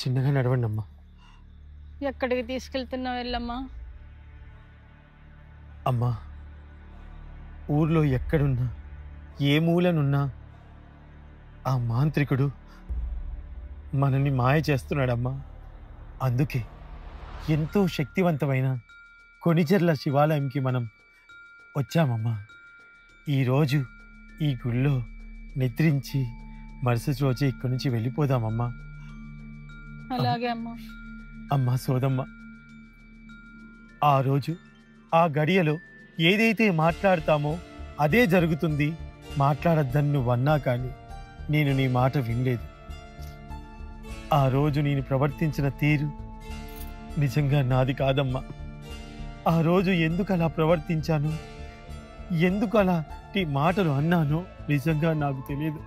చిన్నగా నడవండి అమ్మా. ఎక్కడికి తీసుకెళ్తున్నావు ఎల్లమ్మా? అమ్మా, ఊర్లో ఎక్కడున్నా ఏ మూలనున్నా ఆ మాంత్రికుడు మనల్ని మాయ చేస్తున్నాడమ్మా. అందుకే ఎంతో శక్తివంతమైన కొణిజర్ల శివాలయంకి మనం వచ్చామమ్మా. ఈరోజు ఈ గుళ్ళో నిద్రించి మరుసటి రోజే ఇక్కడి నుంచి వెళ్ళిపోదామమ్మా. అలాగే అమ్మా. అమ్మా సోదమ్మ, ఆ రోజు ఆ గడియలో ఏదైతే మాట్లాడతామో అదే జరుగుతుంది. మాట్లాడద్దని నువ్వన్నా కానీ నేను నీ మాట వినలేదు. ఆ రోజు నేను ప్రవర్తించిన తీరు నిజంగా నాది కాదమ్మా. ఆ రోజు ఎందుకు అలా ప్రవర్తించాను, ఎందుకు అలాంటి మాటలు అన్నానో నిజంగా నాకు తెలియదు.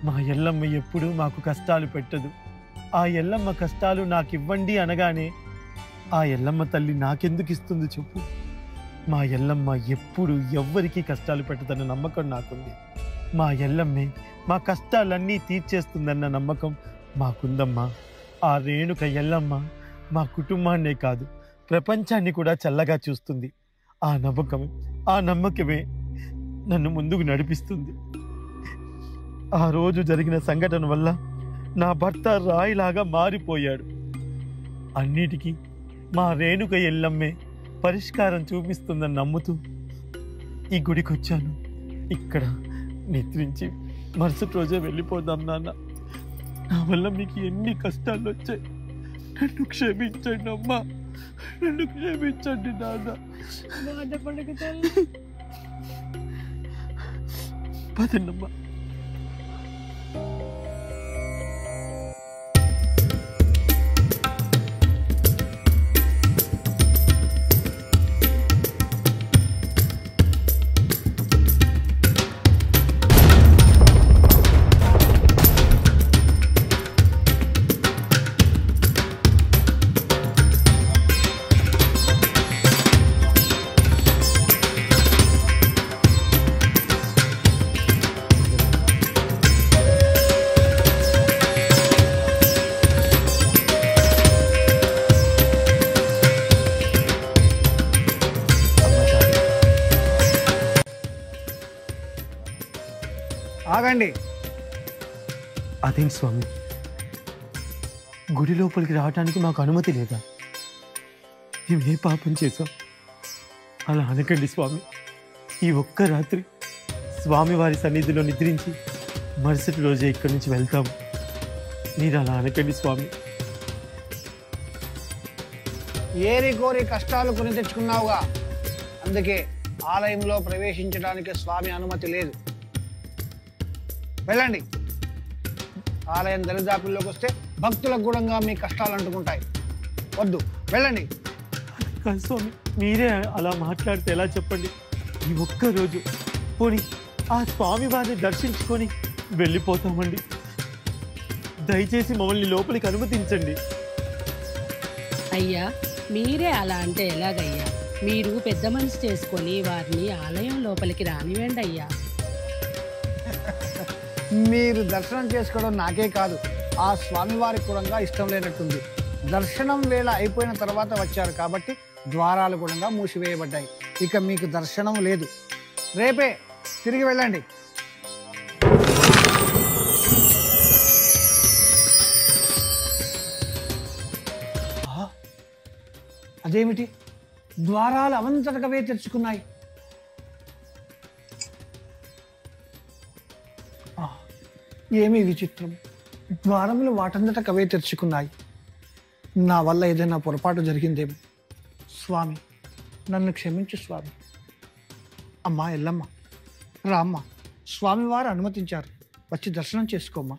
మా ఎల్లమ్మ ఎప్పుడూ మాకు కష్టాలు పెట్టదు. ఆ ఎల్లమ్మ కష్టాలు నాకు ఇవ్వండి అనగానే ఆ ఎల్లమ్మ తల్లి నాకెందుకు ఇస్తుంది చెప్పు? మా ఎల్లమ్మ ఎప్పుడు ఎవ్వరికీ కష్టాలు పెట్టదన్న నమ్మకం నాకుంది. మా ఎల్లమ్మే మా కష్టాలన్నీ తీర్చేస్తుందన్న నమ్మకం మాకుందమ్మా. ఆ రేణుక ఎల్లమ్మ మా కుటుంబాన్నే కాదు ప్రపంచాన్ని కూడా చల్లగా చూస్తుంది. ఆ నమ్మకమే నన్ను ముందుకు నడిపిస్తుంది. ఆ రోజు జరిగిన సంఘటన వల్ల నా భర్త రాయిలాగా మారిపోయాడు. అన్నిటికీ మా రేణుక ఎల్లమ్మే పరిష్కారం చూపిస్తుందని నమ్ముతూ ఈ గుడికి వచ్చాను. ఇక్కడ నిద్రించి మరుసటి రోజే వెళ్ళిపోదాం నాన్న. నా వల్ల మీకు ఎన్ని కష్టాలు వచ్చాయి, నన్ను క్షమించండి అమ్మా, నన్ను క్షమించండి నాన్న. పదండమ్మా. ఆగండి. అదేంటి స్వామి, గుడి లోపలికి రావడానికి మాకు అనుమతి లేదా? మేమే పాపం చేశాం? అలా అనకండి స్వామి. ఈ ఒక్క రాత్రి స్వామివారి సన్నిధిలో నిద్రించి మరుసటి రోజే ఇక్కడి నుంచి వెళ్తాము. మీరు అలా అనకండి స్వామి. ఏరి కోరి కష్టాలు కొని తెచ్చుకున్నావుగా, అందుకే ఆలయంలో ప్రవేశించడానికి స్వామి అనుమతి లేదు. వెళ్ళండి. ఆలయం దరిదాపుల్లోకి వస్తే భక్తులకు గుణంగా మీ కష్టాలు అంటుకుంటాయి. వద్దు, వెళ్ళండి. స్వామి, మీరే అలా మాట్లాడితే ఎలా చెప్పండి? ఈ ఒక్క రోజు పోనీ ఆ స్వామి వారిని దర్శించుకొని వెళ్ళిపోతామండి. దయచేసి మమ్మల్ని లోపలికి అనుమతించండి. అయ్యా, మీరే అలా అంటే ఎలాగయ్యా? మీరు పెద్ద మనసు చేసుకొని వారిని ఆలయం లోపలికి రానివ్వండి అయ్యా. మీరు దర్శనం చేసుకోవడం నాకే కాదు, ఆ స్వామివారికి కూడా ఇష్టం లేనట్టుంది. దర్శనం వేళ అయిపోయిన తర్వాత వచ్చారు కాబట్టి ద్వారాలు కూడా మూసివేయబడ్డాయి. ఇక మీకు దర్శనం లేదు. రేపే తిరిగి వెళ్ళండి. అదేమిటి, ద్వారాలు అవంతటకవే తెరుచుకున్నాయి. ఏమీ విచిత్రం, ద్వారములు వాటంతటకవే తెరుచుకున్నాయి. నా వల్ల ఏదైనా పొరపాటు జరిగిందేమో. స్వామి, నన్ను క్షమించు స్వామి. అమ్మా ఎల్లమ్మ, రామ్మ, స్వామివారు అనుమతించారు, వచ్చి దర్శనం చేసుకోమ్మా.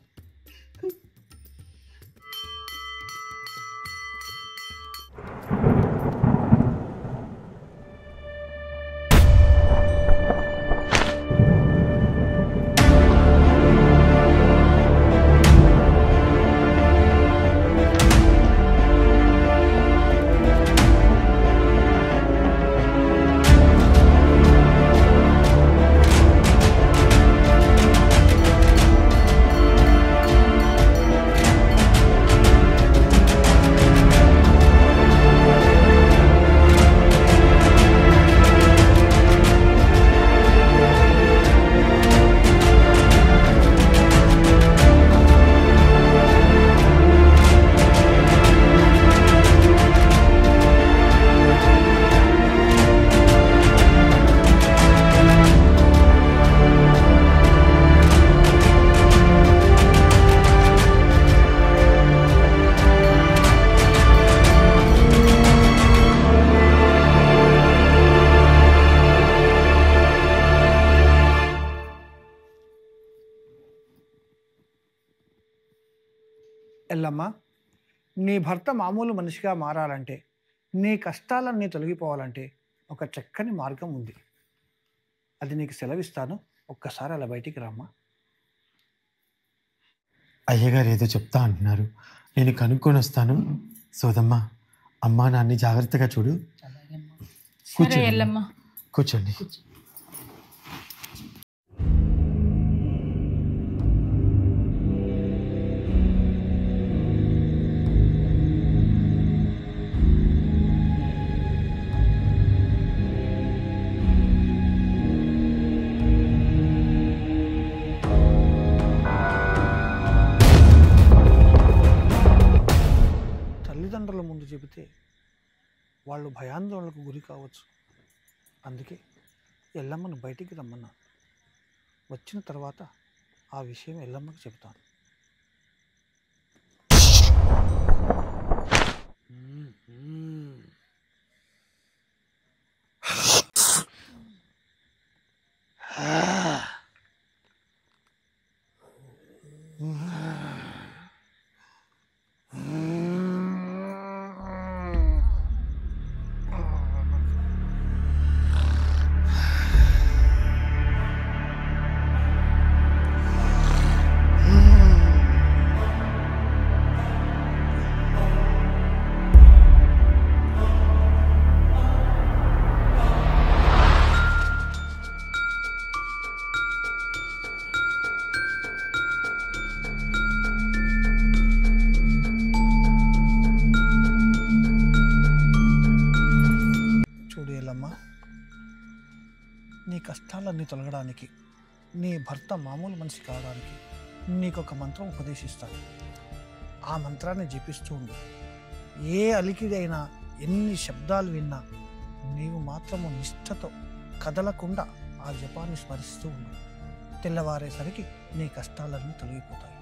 ఎల్లమ్మ, నీ భర్త మామూలు మనిషిగా మారాలంటే, నీ కష్టాలన్నీ తొలగిపోవాలంటే ఒక చక్కని మార్గం ఉంది. అది నీకు సెలవిస్తాను. ఒక్కసారి అలా బయటికి రామ్మా. అయ్యగారు ఏదో చెప్తా అంటున్నారు, నేను కనుక్కొని వస్తాను. సోదమ్మ, అమ్మా నాన్ని జాగ్రత్తగా చూడు. సరే కూర్చోండి. ఎల్లమ్మ. కూర్చోండి. తల్లిదండ్రుల ముందు చెబితే వాళ్ళు భయాందోళనకు గురి కావచ్చు. అందుకే ఎల్లమ్మను బయటికి రమ్మన్నా. వచ్చిన తర్వాత ఆ విషయం ఎల్లమ్మకు చెబుతాను. నీ కష్టాలన్నీ తొలగడానికి, నీ భర్త మామూలు మనిషి కావడానికి నీకు ఒక మంత్రం ఉపదేశిస్తాను. ఆ మంత్రాన్ని జపిస్తూ ఉండు. ఏ అలికిడి అయినా, ఎన్ని శబ్దాలు విన్నా నీవు మాత్రము నిష్ఠతో కదలకుండా ఆ జపాన్ని స్మరిస్తూ ఉండు. తెల్లవారేసరికి నీ కష్టాలన్నీ తొలగిపోతాయి.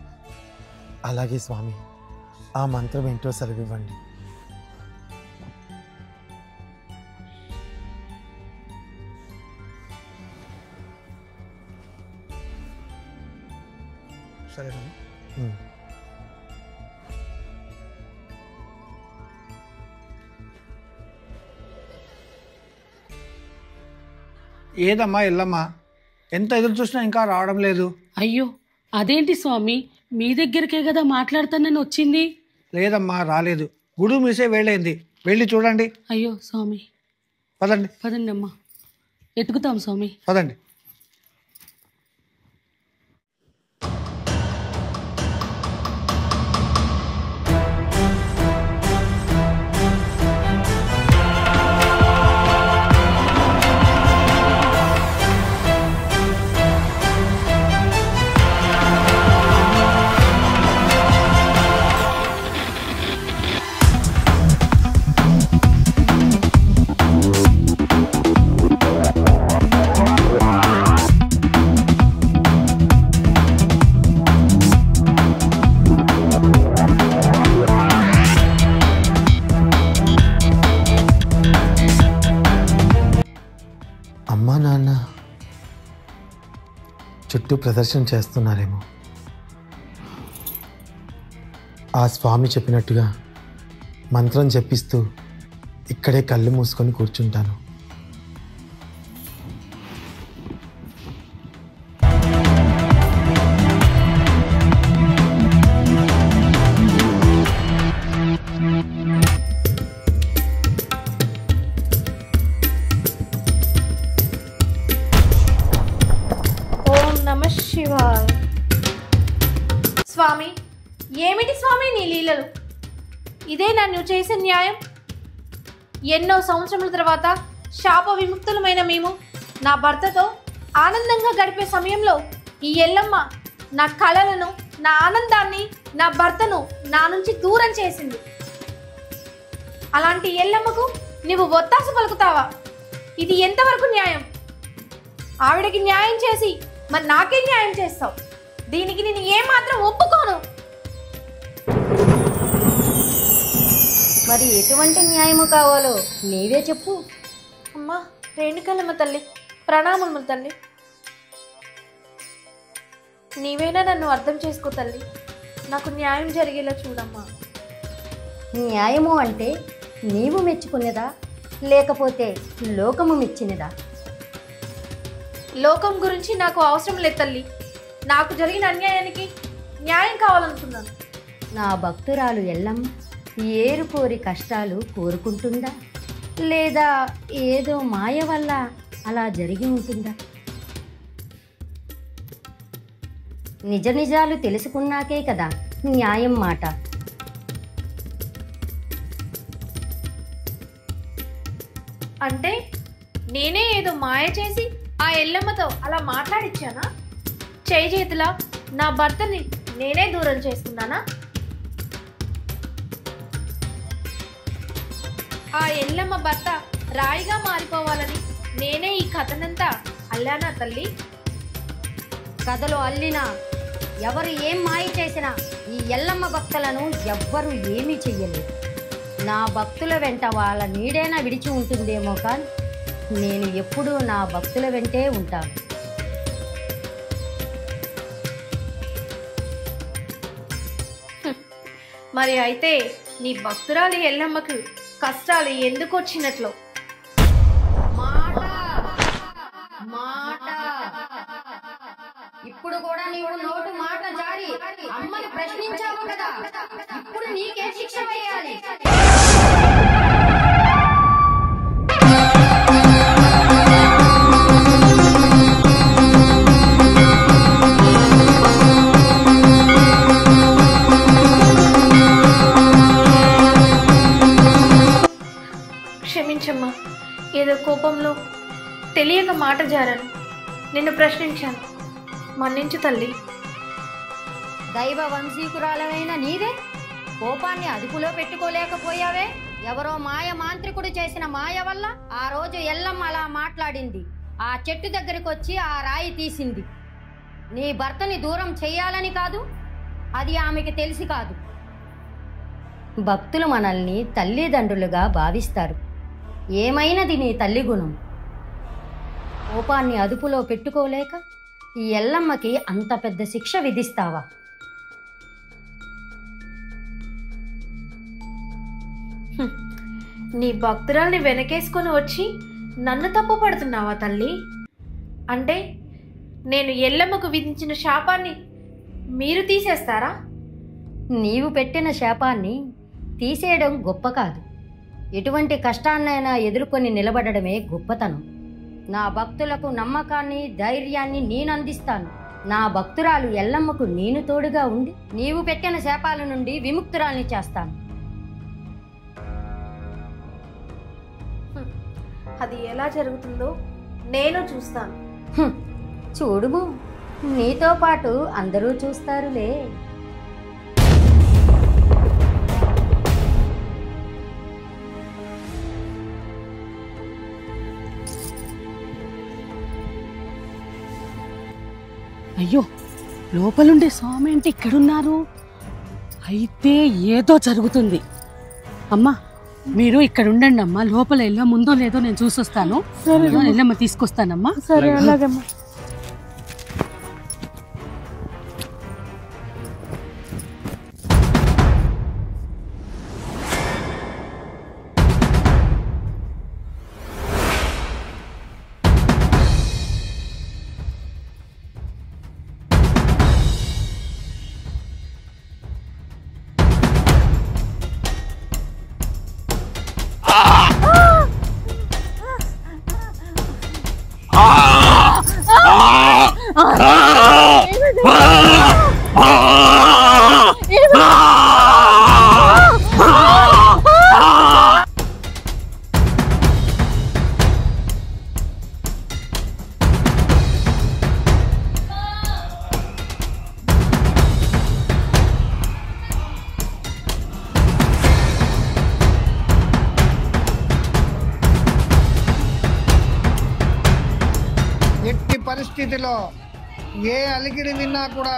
అలాగే స్వామి, ఆ మంత్రం ఏంటో సెలవివ్వండి. సరేనా? ఏదమ్మా ఎల్లమ్మ, ఎంత ఎదురు చూసినా ఇంకా రావడం లేదు. అయ్యో, అదేంటి స్వామి, మీ దగ్గరికే కదా మాట్లాడుతానని వచ్చింది. లేదమ్మా, రాలేదు. గుడి మీసే వేళైంది, వెళ్ళి చూడండి. అయ్యో స్వామి, పదండి. పదండి అమ్మా, ఎతుకుతాం స్వామి. పదండి. అమ్మా నాన్న చుట్టూ ప్రదర్శన చేస్తున్నారేమో. ఆ స్వామి చెప్పినట్టుగా మంత్రం జపిస్తూ ఇక్కడే కళ్ళు మూసుకొని కూర్చుంటాను. శివాయ్. స్వామి, ఏమిటి స్వామి నీ లీలలు? ఇదే నన్ను చేసే న్యాయం? ఎన్నో సంవత్సరముల తర్వాత శాప విముక్తులమైన మేము నా భర్తతో ఆనందంగా గడిపే సమయంలో ఈ ఎల్లమ్మ నా కళలను, నా ఆనందాన్ని, నా భర్తను నా నుంచి దూరం చేసింది. అలాంటి ఎల్లమ్మకు నువ్వు ఒత్తాసు పలుకుతావా? ఇది ఎంతవరకు న్యాయం? ఆవిడకి న్యాయం చేసి మరి నాకే న్యాయం చేస్తావు? దీనికి నేను ఏమాత్రం ఒప్పుకోను. మరి ఎటువంటి న్యాయము కావాలో నీవే చెప్పు. అమ్మా రేణుకలమ్మ తల్లి, ప్రణామములు తల్లి. నీవేనా నన్ను అర్థం చేసుకో తల్లి. నాకు న్యాయం జరిగేలా చూడమ్మా. న్యాయము అంటే నీవు మెచ్చుకునేదా లేకపోతే లోకము మెచ్చినదా? లోకం గురించి నాకు అవసరం లేదు తల్లి. నాకు జరిగిన అన్యాయానికి న్యాయం కావాలనుకున్నాను. నా భక్తురాలు ఎల్లమ్మ ఏరు కోరి కష్టాలు కోరుకుంటుందా లేదా ఏదో మాయ వల్ల అలా జరిగి ఉంటుందా? నిజ నిజాలు తెలుసుకున్నాకే కదా న్యాయం మాట. అంటే నేనే ఏదో మాయ చేసి ఆ ఎల్లమ్మతో అలా మాట్లాడిచ్చానా? చేతిలా నా భర్తని నేనే దూరం చేసుకున్నానా? ఆ ఎల్లమ్మ భర్త రాయిగా మారిపోవాలని నేనే ఈ కథనంతా అల్లానా తల్లి? కథలు అల్లినా ఎవరు ఏం మాయ చేసినా ఈ ఎల్లమ్మ భక్తులను ఎవ్వరూ ఏమీ చెయ్యలేదు. నా భక్తుల వెంట వాళ్ళ నీడైనా విడిచి ఉంటుందేమో కానీ నేను ఎప్పుడూ నా భక్తుల వెంటే ఉంటాను. మరి అయితే నీ భక్తురాలి ఎల్లమ్మకు కష్టాలు ఎందుకు వచ్చినట్లు? మాట మాట ఇప్పుడు కూడా నీవు నోటు మాట జారి అమ్మని ప్రశ్నించావు కదా, ఇప్పుడు నీకే శిక్ష వేయాలి. క్షమించమ్మా, ఏదో కోపంలో తెలియక మాట జారాను. నిన్ను ప్రశ్నించాను, మన్నించు తల్లి. దైవ వంశీకురాలైన నీదే కోపాన్ని అదుపులో పెట్టుకోలేకపోయావే. ఎవరో మాయ మాంత్రికుడు చేసిన మాయ వల్ల ఆ రోజు ఎల్లమ్మ అలా మాట్లాడింది. ఆ చెట్టు దగ్గరికి వచ్చి ఆ రాయి తీసింది. నీ భర్తని దూరం చెయ్యాలని కాదు, అది ఆమెకి తెలిసి కాదు. భక్తులు మనల్ని తల్లిదండ్రులుగా భావిస్తారు. ఏమైనది నీ తల్లి గుణం. కోపాన్ని అదుపులో పెట్టుకోలేక ఈ ఎల్లమ్మకి అంత పెద్ద శిక్ష విధిస్తావా? నీ భక్తురాల్ని వెనకేసుకొని వచ్చి నన్ను తప్పు పడుతున్నావా తల్లి? అంటే నేను ఎల్లమ్మకు విధించిన శాపాన్ని మీరు తీసేస్తారా? నీవు పెట్టిన శాపాన్ని తీసేయడం గొప్ప కాదు, ఎటువంటి కష్టాన్నైనా ఎదుర్కొని నిలబడడమే గొప్పతనం. నా భక్తులకు నమ్మకాన్ని ధైర్యాన్ని నేను అందిస్తాను. నా భక్తురాలు ఎల్లమ్మకు నేను తోడుగా ఉండి నీవు పెట్టిన శాపాల నుండి విముక్తురాల్ని చేస్తాను. అది ఎలా జరుగుతుందో నేను చూస్తాను. చూడుము, నీతో పాటు అందరూ చూస్తారులే. అయ్యో, లోపలుండే స్వామి అంటే ఇక్కడున్నారు. అయితే ఏదో జరుగుతుంది. అమ్మా, మీరు ఇక్కడ ఉండండి అమ్మా. లోపల ఎల్లమ్మ ముందో లేదో నేను చూసొస్తాను. ఎల్లమ్మ తీసుకొస్తానమ్మా. సరే, అలాగమ్మా. ఎట్టి పరిస్థితిలో ఏ అలికిడి విన్నా కూడా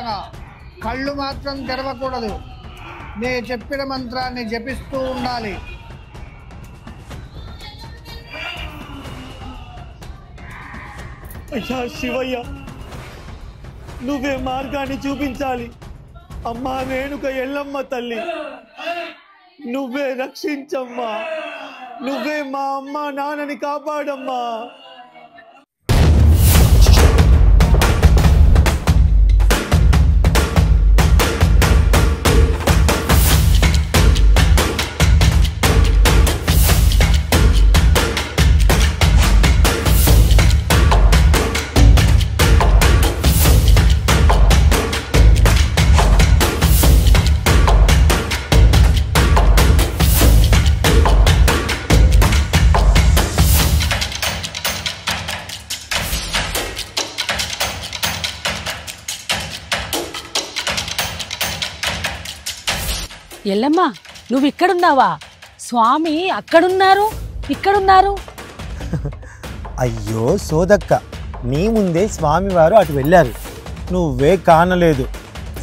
కళ్ళు మాత్రం తెరవకూడదు. నేను చెప్పిన మంత్రాన్ని జపిస్తూ ఉండాలి. అయ్యా శివయ్య, నువ్వే మార్గాన్ని చూపించాలి. అమ్మా రేణుక ఎల్లమ్మ తల్లి, నువ్వే రక్షించమ్మా, నువ్వే మా అమ్మ నాన్నని కాపాడమ్మా. ఎల్లమ్మ నువ్వు ఇక్కడున్నావా? స్వామి అక్కడున్నారు, ఇక్కడున్నారు. అయ్యో సోదక్క, నీ ముందే స్వామివారు అటు వెళ్ళారు, నువ్వే కానలేదు.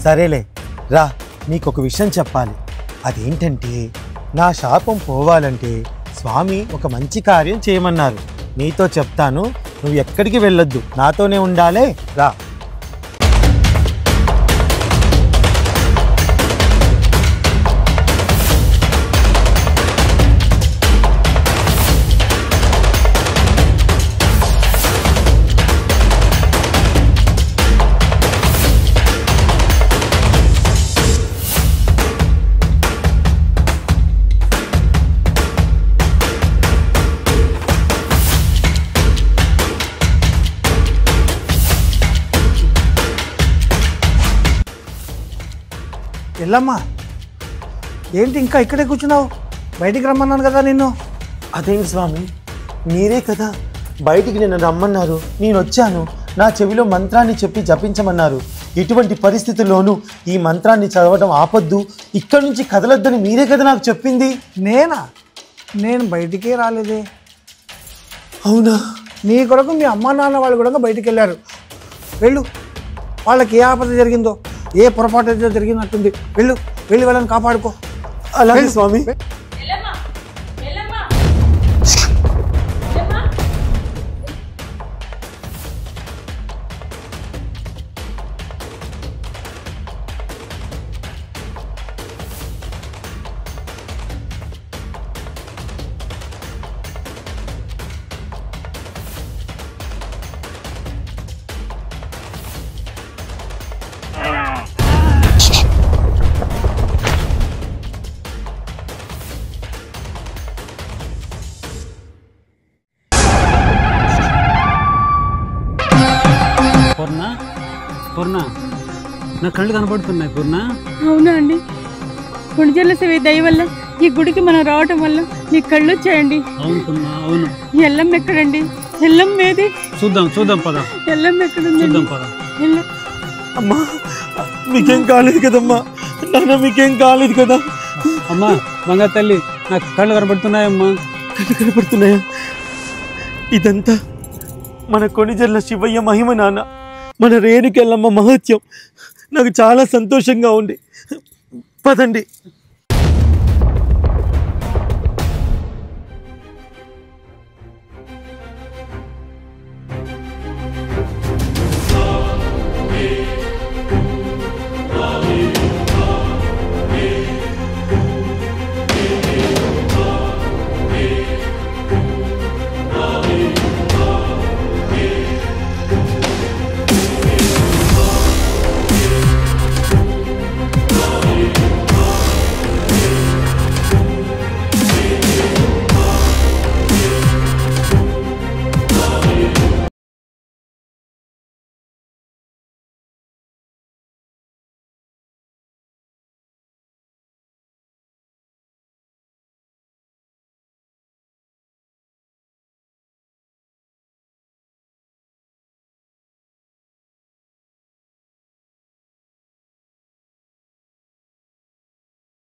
సరేలే రా, నీకొక విషయం చెప్పాలి. అదేంటంటే నా శాపం పోవాలంటే స్వామి ఒక మంచి కార్యం చేయమన్నారు. నీతో చెప్తాను, నువ్వు ఎక్కడికి వెళ్ళొద్దు, నాతోనే ఉండాలే. రా. ఎల్లమ్మా, ఏంటి ఇంకా ఇక్కడే కూర్చున్నావు? బయటికి రమ్మన్నాను కదా నిన్ను. అదేంటి స్వామి, మీరే కదా బయటికి నిన్ను రమ్మన్నారు, నేను వచ్చాను. నా చెవిలో మంత్రాన్ని చెప్పి జపించమన్నారు. ఎటువంటి పరిస్థితుల్లోనూ ఈ మంత్రాన్ని చదవడం ఆపొద్దు, ఇక్కడి నుంచి కదలొద్దని మీరే కదా నాకు చెప్పింది. నేను బయటికే రాలేదే. అవునా? నీ కొరకు మీ అమ్మా నాన్న వాళ్ళు కూడా బయటికి వెళ్ళారు. వెళ్ళు, వాళ్ళకి ఏ ఆపద జరిగిందో, ఏ పొరపాటు అయితే జరిగినట్టుంది. వెళ్ళి వాళ్ళని కాపాడుకో. అలాగే స్వామి. పూర్ణ, నా కళ్ళు కనపడుతున్నాయి పూర్ణ. అవునా అండి, గుడిజల్ల సేవ దయ వల్ల ఈ గుడికి మనం రావటం వల్ల మీ కళ్ళు వచ్చాయండి. అవును పూర్ణ, అవును. ఎల్లమ్మ ఎక్కడండి? ఎల్లమ్మ ఏది? చూద్దాం పద. ఎల్లమ్మ ఎక్కడుంది? చూద్దాం పద. అమ్మా మీకేం కాలేదు కదమ్మా? నాన్న మీకేం కాలేదు కదా? అమ్మా బంగారు తల్లి, నాకు కళ్ళు కనపడుతున్నాయమ్మా. కళ్ళు కనపడుతున్నాయా? ఇదంతా మన కొణిజర్ల శివయ్య మహిమ నాన్న, మన రేణుకెళ్ళమ్మ మహత్యం. నాకు చాలా సంతోషంగా ఉంది. పదండి.